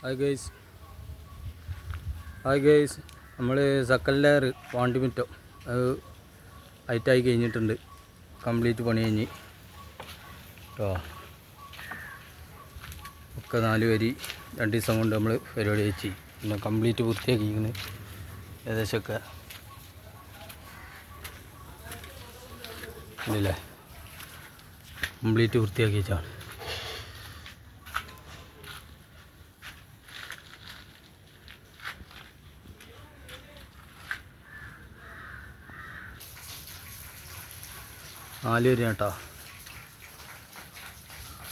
Hi guys നമ്മൾ suckle പാണ്ടിമിറ്റോ അത് ഹൈറ്റായി കഴിഞ്ഞിട്ടുണ്ട്. കംപ്ലീറ്റ് പണി കഴിഞ്ഞ് കേട്ടോ. ഒക്കെ 4 വരി 2 ദിവസം കൊണ്ട് നമ്മൾ പരിപാടി കഴിച്ച് പിന്നെ കംപ്ലീറ്റ് വൃത്തിയാക്കിയിരിക്കുന്നു. ഏകദേശമൊക്കെ ഇല്ലേ, കംപ്ലീറ്റ് വൃത്തിയാക്കി വെച്ചാണ്. നാല് വരി കേട്ടോ.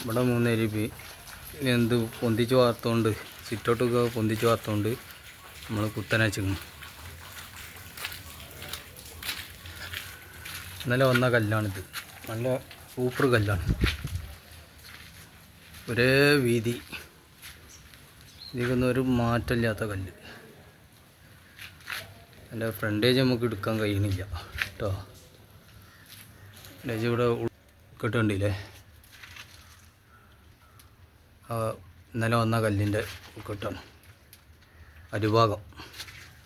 ഇവിടെ 3 വരി. എന്ത് പൊന്തിച്ച് വാർത്തുകൊണ്ട് സിറ്റൗട്ടൊക്കെ പൊന്തിച്ച് വാർത്തുകൊണ്ട് നമ്മൾ കുത്തനെ വെച്ചിരുന്നു. ഇന്നലെ വന്ന കല്ലാണിത്. നല്ല സൂപ്പർ കല്ലാണ്. ഒരേ വീതി, ഇതിക്കൊന്നും ഒരു മാറ്റമില്ലാത്ത കല്ല്. എൻ്റെ ഫ്രണ്ടേജ് നമുക്ക് എടുക്കാൻ കഴിയണില്ല കേട്ടോ. ഫ്രണ്ടേജ് ഇവിടെ കെട്ടുണ്ടില്ലേ, ഇന്നലെ വന്ന കല്ലിൻ്റെ കെട്ടാണ് അരുഭാഗം.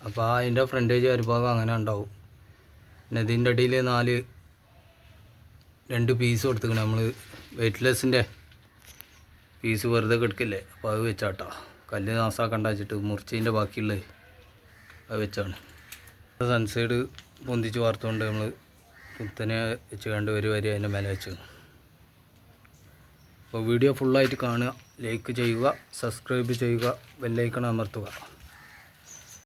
അപ്പോൾ അതിൻ്റെ ഫ്രണ്ടേജ് അരുഭാഗം അങ്ങനെ ഉണ്ടാവും. പിന്നെ ഇതിൻ്റെ അടിയിൽ 2 പീസ് കൊടുത്തിക്കണം. നമ്മൾ വെയ്റ്റ്ലെസ്സിൻ്റെ പീസ് വെറുതെ കിടക്കില്ലേ, അപ്പോൾ അത് വെച്ചാട്ടോ. കല്ല് നാസാക്കണ്ട വെച്ചിട്ട് മുറിച്ചതിൻ്റെ ബാക്കിയുള്ളത് അത് വെച്ചാണ്. സൺസൈഡ് പൊന്തിച്ച് വാർത്തുകൊണ്ട് നമ്മൾ കുത്തനെ വെച്ച് കണ്ട് ഒരു വരി അതിൻ്റെ മേലെ വെച്ചു. അപ്പോൾ വീഡിയോ ഫുള്ളായിട്ട് കാണുക, ലൈക്ക് ചെയ്യുക, സബ്സ്ക്രൈബ് ചെയ്യുക, ബെല്ലൈക്കൺ അമർത്തുക.